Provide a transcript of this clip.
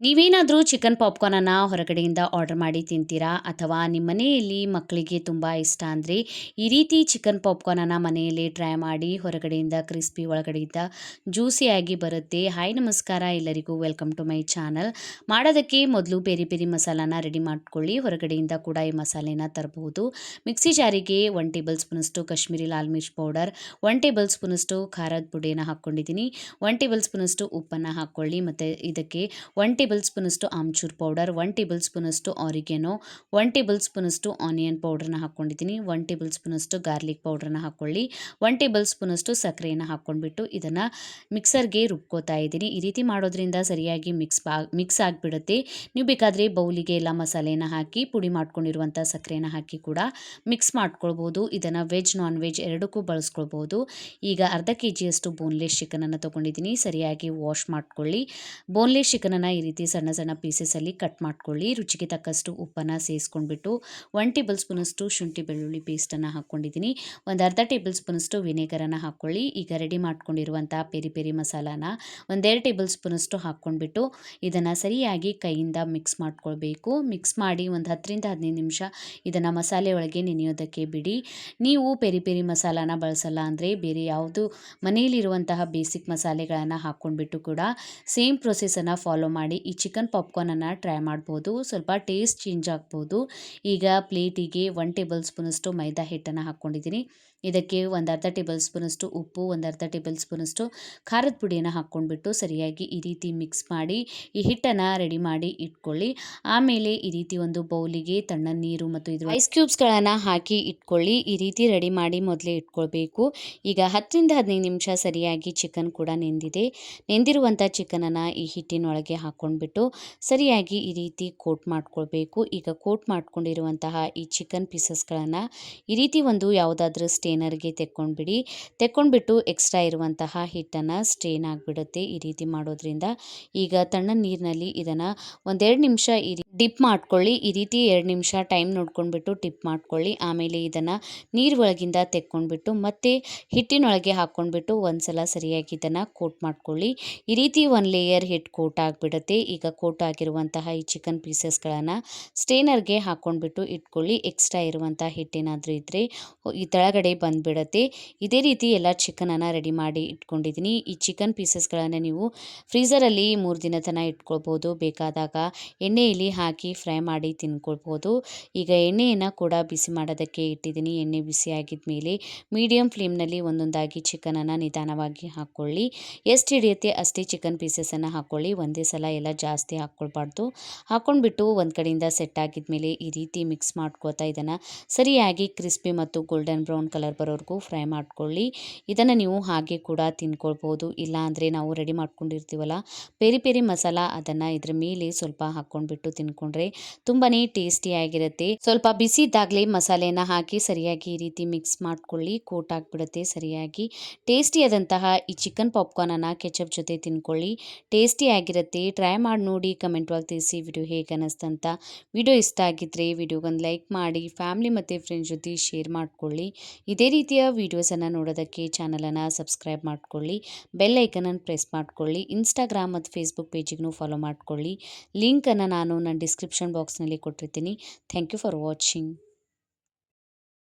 ನೀವೇನಾದರೂ ಚಿಕನ್ ಪಾಪ್ಕಾರ್ನನ್ನು ಹೊರಗಡೆಯಿಂದ ಆರ್ಡರ್ ಮಾಡಿ ತಿಂತೀರಾ? ಅಥವಾ ನಿಮ್ಮ ಮನೆಯಲ್ಲಿ ಮಕ್ಕಳಿಗೆ ತುಂಬ ಇಷ್ಟ ಅಂದರೆ ಈ ರೀತಿ ಚಿಕನ್ ಪಾಪ್ಕಾರ್ನನ್ನು ಮನೆಯಲ್ಲೇ ಟ್ರೈ ಮಾಡಿ ಹೊರಗಡೆಯಿಂದ ಕ್ರಿಸ್ಪಿ ಒಳಗಡೆಯಿಂದ ಜ್ಯೂಸಿಯಾಗಿ ಬರುತ್ತೆ. ಹಾಯ್ ನಮಸ್ಕಾರ ಎಲ್ಲರಿಗೂ, ವೆಲ್ಕಮ್ ಟು ಮೈ ಚಾನಲ್. ಮಾಡೋದಕ್ಕೆ ಮೊದಲು ಪೆರಿ ಪೆರಿ ಮಸಾಲಾನ ರೆಡಿ ಮಾಡ್ಕೊಳ್ಳಿ. ಹೊರಗಡೆಯಿಂದ ಕೂಡ ಈ ಮಸಾಲೆನ ತರಬಹುದು. ಮಿಕ್ಸಿ ಜಾರಿಗೆ 1 ಟೇಬಲ್ ಸ್ಪೂನಷ್ಟು ಕಾಶ್ಮೀರಿ ಲಾಲ್ ಮಿರ್ಚ್ ಪೌಡರ್, 1 ಟೇಬಲ್ ಸ್ಪೂನಷ್ಟು ಖಾರದ ಪುಡಿಯನ್ನು ಹಾಕ್ಕೊಂಡಿದ್ದೀನಿ, 1 ಟೇಬಲ್ ಸ್ಪೂನಷ್ಟು ಉಪ್ಪನ್ನು ಹಾಕ್ಕೊಳ್ಳಿ. ಮತ್ತು ಇದಕ್ಕೆ 1 ಟೇಬಲ್ ಸ್ಪೂನಷ್ಟು ಆಮ್ಚೂರ್ ಪೌಡರ್, 1 ಟೇಬಲ್ ಸ್ಪೂನಷ್ಟು ಆರಿಗ್ಯಾನೋ, 1 ಟೇಬಲ್ ಸ್ಪೂನಷ್ಟು ಆನಿಯನ್ ಪೌಡರ್ನ ಹಾಕ್ಕೊಂಡಿದ್ದೀನಿ, 1 ಟೇಬಲ್ ಸ್ಪೂನಷ್ಟು ಗಾರ್ಲಿಕ್ ಪೌಡರ್ನ ಹಾಕ್ಕೊಳ್ಳಿ, 1 ಟೇಬಲ್ ಸ್ಪೂನಷ್ಟು ಸಕ್ಕರೆಯನ್ನು ಹಾಕ್ಕೊಂಡ್ಬಿಟ್ಟು ಇದನ್ನು ಮಿಕ್ಸರ್ಗೆ ರುಬ್ಕೋತಾ ಇದ್ದೀನಿ. ಈ ರೀತಿ ಮಾಡೋದ್ರಿಂದ ಸರಿಯಾಗಿ ಮಿಕ್ಸ್ ಆಗಿಬಿಡುತ್ತೆ. ನೀವು ಬೇಕಾದರೆ ಬೌಲಿಗೆ ಎಲ್ಲ ಮಸಾಲೆನ ಹಾಕಿ ಪುಡಿ ಮಾಡ್ಕೊಂಡಿರುವಂಥ ಸಕ್ಕರೆನ ಹಾಕಿ ಕೂಡ ಮಿಕ್ಸ್ ಮಾಡ್ಕೊಳ್ಬೋದು. ಇದನ್ನು ವೆಜ್ ನಾನ್ ವೆಜ್ ಎರಡಕ್ಕೂ ಬಳಸ್ಕೊಳ್ಬೋದು. ಈಗ ಅರ್ಧ ಕೆಜಿಯಷ್ಟು ಬೋನ್ಲೆಸ್ ಚಿಕನನ್ನು ತೊಗೊಂಡಿದ್ದೀನಿ. ಸರಿಯಾಗಿ ವಾಶ್ ಮಾಡ್ಕೊಳ್ಳಿ. ಬೋನ್ಲೆಸ್ ಚಿಕನನ್ನು ಈ ರೀತಿ ಸಣ್ಣ ಸಣ್ಣ ಪೀಸಸಲ್ಲಿ ಕಟ್ ಮಾಡ್ಕೊಳ್ಳಿ. ರುಚಿಗೆ ತಕ್ಕಷ್ಟು ಉಪ್ಪನ್ನು ಸೇರಿಸ್ಕೊಂಡ್ಬಿಟ್ಟು 1 ಟೇಬಲ್ ಸ್ಪೂನಷ್ಟು ಶುಂಠಿ ಬೆಳ್ಳುಳ್ಳಿ ಪೇಸ್ಟನ್ನು ಹಾಕ್ಕೊಂಡಿದ್ದೀನಿ. ಒಂದು ಅರ್ಧ ಟೇಬಲ್ ಸ್ಪೂನಷ್ಟು ವಿನೆಗರನ್ನು ಹಾಕ್ಕೊಳ್ಳಿ. ಈಗ ರೆಡಿ ಮಾಡ್ಕೊಂಡಿರುವಂಥ ಪೆರಿ ಪೆರಿ ಮಸಾಲಾನ 1-2 ಟೇಬಲ್ ಸ್ಪೂನಷ್ಟು ಹಾಕ್ಕೊಂಡ್ಬಿಟ್ಟು ಇದನ್ನು ಸರಿಯಾಗಿ ಕೈಯಿಂದ ಮಿಕ್ಸ್ ಮಾಡ್ಕೊಳ್ಬೇಕು. ಮಿಕ್ಸ್ ಮಾಡಿ ಒಂದು 10-15 ನಿಮಿಷ ಇದನ್ನು ಮಸಾಲೆ ಒಳಗೆ ನೆನೆಯೋದಕ್ಕೆ ಬಿಡಿ. ನೀವು ಪೆರಿ ಪೆರಿ ಮಸಾಲಾನ ಬಳಸಲ್ಲ ಅಂದರೆ ಬೇರೆ ಯಾವುದು ಮನೆಯಲ್ಲಿರುವಂತಹ ಬೇಸಿಕ್ ಮಸಾಲೆಗಳನ್ನು ಹಾಕ್ಕೊಂಡ್ಬಿಟ್ಟು ಕೂಡ ಸೇಮ್ ಪ್ರೊಸೆಸನ್ನು ಫಾಲೋ ಮಾಡಿ ಈ ಚಿಕನ್ ಪಾಪ್ಕಾರ್ನನ್ನು ಟ್ರೈ ಮಾಡ್ಬೋದು. ಸ್ವಲ್ಪ ಟೇಸ್ಟ್ ಚೇಂಜ್ ಆಗ್ಬೋದು. ಈಗ ಪ್ಲೇಟಿಗೆ 1 ಟೇಬಲ್ ಸ್ಪೂನಷ್ಟು ಮೈದಾ ಹಿಟ್ಟನ್ನು ಹಾಕ್ಕೊಂಡಿದ್ದೀನಿ. ಇದಕ್ಕೆ ಒಂದು ಅರ್ಧ ಟೇಬಲ್ ಸ್ಪೂನಷ್ಟು ಉಪ್ಪು, ಒಂದು ಅರ್ಧ ಟೇಬಲ್ ಸ್ಪೂನಷ್ಟು ಖಾರದ ಪುಡಿಯನ್ನು ಹಾಕ್ಕೊಂಡ್ಬಿಟ್ಟು ಸರಿಯಾಗಿ ಈ ರೀತಿ ಮಿಕ್ಸ್ ಮಾಡಿ ಈ ಹಿಟ್ಟನ್ನು ರೆಡಿ ಮಾಡಿ ಇಟ್ಕೊಳ್ಳಿ. ಆಮೇಲೆ ಈ ರೀತಿ ಒಂದು ಬೌಲಿಗೆ ತಣ್ಣನೆ ನೀರು ಮತ್ತು ಇದ್ರ ಐಸ್ ಕ್ಯೂಬ್ಸ್ಗಳನ್ನು ಹಾಕಿ ಇಟ್ಕೊಳ್ಳಿ. ಈ ರೀತಿ ರೆಡಿ ಮಾಡಿ ಮೊದಲೇ ಇಟ್ಕೊಳ್ಬೇಕು. ಈಗ 10-15 ನಿಮಿಷ ಸರಿಯಾಗಿ ಚಿಕನ್ ಕೂಡ ನೆಂದಿರುವಂಥ ಚಿಕನನ್ನು ಈ ಹಿಟ್ಟಿನೊಳಗೆ ಹಾಕ್ಕೊಂಡ್ಬಿಟ್ಟು ಸರಿಯಾಗಿ ಈ ರೀತಿ ಕೋಟ್ ಮಾಡ್ಕೊಳ್ಬೇಕು. ಈಗ ಕೋಟ್ ಮಾಡ್ಕೊಂಡಿರುವಂತಹ ಈ ಚಿಕನ್ ಪೀಸಸ್ಗಳನ್ನು ಈ ರೀತಿ ಒಂದು ಯಾವುದಾದ್ರೂ ಸ್ಟೇನರ್ಗೆ ತೆಕ್ಕೊಂಡ್ಬಿಟ್ಟು ಎಕ್ಸ್ಟ್ರಾ ಇರುವಂತಹ ಹಿಟ್ಟನ್ನು ಸ್ಟ್ರೇನ್ ಆಗಿಬಿಡುತ್ತೆ ಈ ರೀತಿ ಮಾಡೋದ್ರಿಂದ. ಈಗ ತಣ್ಣನೆ ನೀರಿನಲ್ಲಿ ಇದನ್ನು 1-2 ನಿಮಿಷ ಡಿಪ್ ಮಾಡ್ಕೊಳ್ಳಿ. ಈ ರೀತಿ 2 ನಿಮಿಷ ಟೈಮ್ ನೋಡ್ಕೊಂಡ್ಬಿಟ್ಟು ಡಿಪ್ ಮಾಡ್ಕೊಳ್ಳಿ. ಆಮೇಲೆ ಇದನ್ನು ನೀರು ಒಳಗಿಂದ ತೆಕ್ಕೊಂಡ್ಬಿಟ್ಟು ಮತ್ತೆ ಹಿಟ್ಟಿನೊಳಗೆ ಹಾಕ್ಕೊಂಡ್ಬಿಟ್ಟು ಒಂದ್ಸಲ ಸರಿಯಾಗಿ ಇದನ್ನು ಕೋಟ್ ಮಾಡ್ಕೊಳ್ಳಿ. ಈ ರೀತಿ ಒಂದು ಲೇಯರ್ ಹಿಟ್ಟು ಕೋಟ್ ಆಗಿಬಿಡುತ್ತೆ. ಈಗ ಕೋಟ್ ಆಗಿರುವಂತಹ ಈ ಚಿಕನ್ ಪೀಸಸ್ಗಳನ್ನು ಸ್ಟೇನರ್ಗೆ ಹಾಕ್ಕೊಂಡ್ಬಿಟ್ಟು ಇಟ್ಕೊಳ್ಳಿ. ಎಕ್ಸ್ಟ್ರಾ ಇರುವಂಥ ಹಿಟ್ಟೇನಾದರೂ ಇದ್ದರೆ ಈ ಕೆಳಗಡೆ ಬಂದುಬಿಡುತ್ತೆ. ಇದೇ ರೀತಿ ಎಲ್ಲ ಚಿಕನನ್ನು ರೆಡಿ ಮಾಡಿ ಇಟ್ಕೊಂಡಿದ್ದೀನಿ. ಈ ಚಿಕನ್ ಪೀಸಸ್ಗಳನ್ನು ನೀವು ಫ್ರೀಝರಲ್ಲಿ 3 ದಿನ ತನಕ ಇಟ್ಕೊಳ್ಬೋದು. ಬೇಕಾದಾಗ ಎಣ್ಣೆಯಲ್ಲಿ ಹಾಕಿ ಫ್ರೈ ಮಾಡಿ ತಿನ್ಕೊಳ್ಬೋದು. ಈಗ ಎಣ್ಣೆಯನ್ನು ಕೂಡ ಬಿಸಿ ಮಾಡೋದಕ್ಕೆ ಇಟ್ಟಿದ್ದೀನಿ. ಎಣ್ಣೆ ಬಿಸಿ ಆಗಿದ ಮೇಲೆ ಮೀಡಿಯಮ್ ಫ್ಲೇಮ್ನಲ್ಲಿ ಒಂದೊಂದಾಗಿ ಚಿಕನನ್ನು ನಿಧಾನವಾಗಿ ಹಾಕ್ಕೊಳ್ಳಿ. ಎಷ್ಟು ಹಿಡಿಯುತ್ತೆ ಅಷ್ಟೇ ಚಿಕನ್ ಪೀಸಸನ್ನು ಹಾಕ್ಕೊಳ್ಳಿ. ಒಂದೇ ಸಲ ಎಲ್ಲ ಜಾಸ್ತಿ ಹಾಕ್ಕೊಳ್ಬಾರ್ದು. ಹಾಕ್ಕೊಂಡ್ಬಿಟ್ಟು ಒಂದು ಕಡೆಯಿಂದ ಸೆಟ್ ಆಗಿದ ಮೇಲೆ ಈ ರೀತಿ ಮಿಕ್ಸ್ ಮಾಡ್ಕೋತಾ ಇದನ್ನು ಸರಿಯಾಗಿ ಕ್ರಿಸ್ಪಿ ಮತ್ತು ಗೋಲ್ಡನ್ ಬ್ರೌನ್ ಕಲರ್ ಬರೋವರೆಗೂ ಫ್ರೈ ಮಾಡ್ಕೊಳ್ಳಿ. ಇದನ್ನು ನೀವು ಹಾಗೆ ಕೂಡ ತಿನ್ಕೊಳ್ಬೋದು. ಇಲ್ಲ ಅಂದರೆ ನಾವು ರೆಡಿ ಮಾಡ್ಕೊಂಡಿರ್ತೀವಲ್ಲ ಪೆರಿ ಪೆರಿ ಮಸಾಲ, ಅದನ್ನು ಇದ್ರ ಮೇಲೆ ಸ್ವಲ್ಪ ಹಾಕ್ಕೊಂಡ್ಬಿಟ್ಟು ತಿನ್ಕೊಂಡ್ರೆ ತುಂಬಾ ಟೇಸ್ಟಿಯಾಗಿರುತ್ತೆ. ಸ್ವಲ್ಪ ಬಿಸಿ ಇದ್ದಾಗಲೇ ಮಸಾಲೆನ ಹಾಕಿ ಸರಿಯಾಗಿ ಈ ರೀತಿ ಮಿಕ್ಸ್ ಮಾಡ್ಕೊಳ್ಳಿ. ಕೋಟ್ ಆಗಿಬಿಡುತ್ತೆ ಸರಿಯಾಗಿ. ಟೇಸ್ಟಿಯಾದಂತಹ ಈ ಚಿಕನ್ ಪಾಪ್ಕಾರ್ನನ್ನು ಕೆಚಪ್ ಜೊತೆ ತಿನ್ಕೊಳ್ಳಿ. ಟೇಸ್ಟಿಯಾಗಿರುತ್ತೆ. ಟ್ರೈ ಮಾಡಿ ನೋಡಿ, ಕಮೆಂಟ್ ಒಳಗೆ ತಿಳಿಸಿ ವಿಡಿಯೋ ಹೇಗೆ ಅನ್ನಿಸ್ತಂತ. ವಿಡಿಯೋ ಇಷ್ಟ ಆಗಿದ್ದರೆ ವಿಡಿಯೋಗೊಂದು ಲೈಕ್ ಮಾಡಿ, ಫ್ಯಾಮಿಲಿ ಮತ್ತು ಫ್ರೆಂಡ್ಸ್ ಜೊತೆ ಶೇರ್ ಮಾಡ್ಕೊಳ್ಳಿ. ಇದೇ ರೀತಿಯ ವೀಡಿಯೋಸನ್ನು ನೋಡೋದಕ್ಕೆ ಚಾನಲನ್ನು ಸಬ್ಸ್ಕ್ರೈಬ್ ಮಾಡ್ಕೊಳ್ಳಿ. ಬೆಲ್ ಐಕನನ್ನು ಪ್ರೆಸ್ ಮಾಡ್ಕೊಳ್ಳಿ. ಇನ್ಸ್ಟಾಗ್ರಾಮ್ ಮತ್ತು ಫೇಸ್ಬುಕ್ ಪೇಜಿಗೂ ಫಾಲೋ ಮಾಡ್ಕೊಳ್ಳಿ. ಲಿಂಕನ್ನು ನಾನು ನನ್ನ ಡಿಸ್ಕ್ರಿಪ್ಷನ್ ಬಾಕ್ಸ್ನಲ್ಲಿ ಕೊಟ್ಟಿರ್ತೀನಿ. Thank you for watching.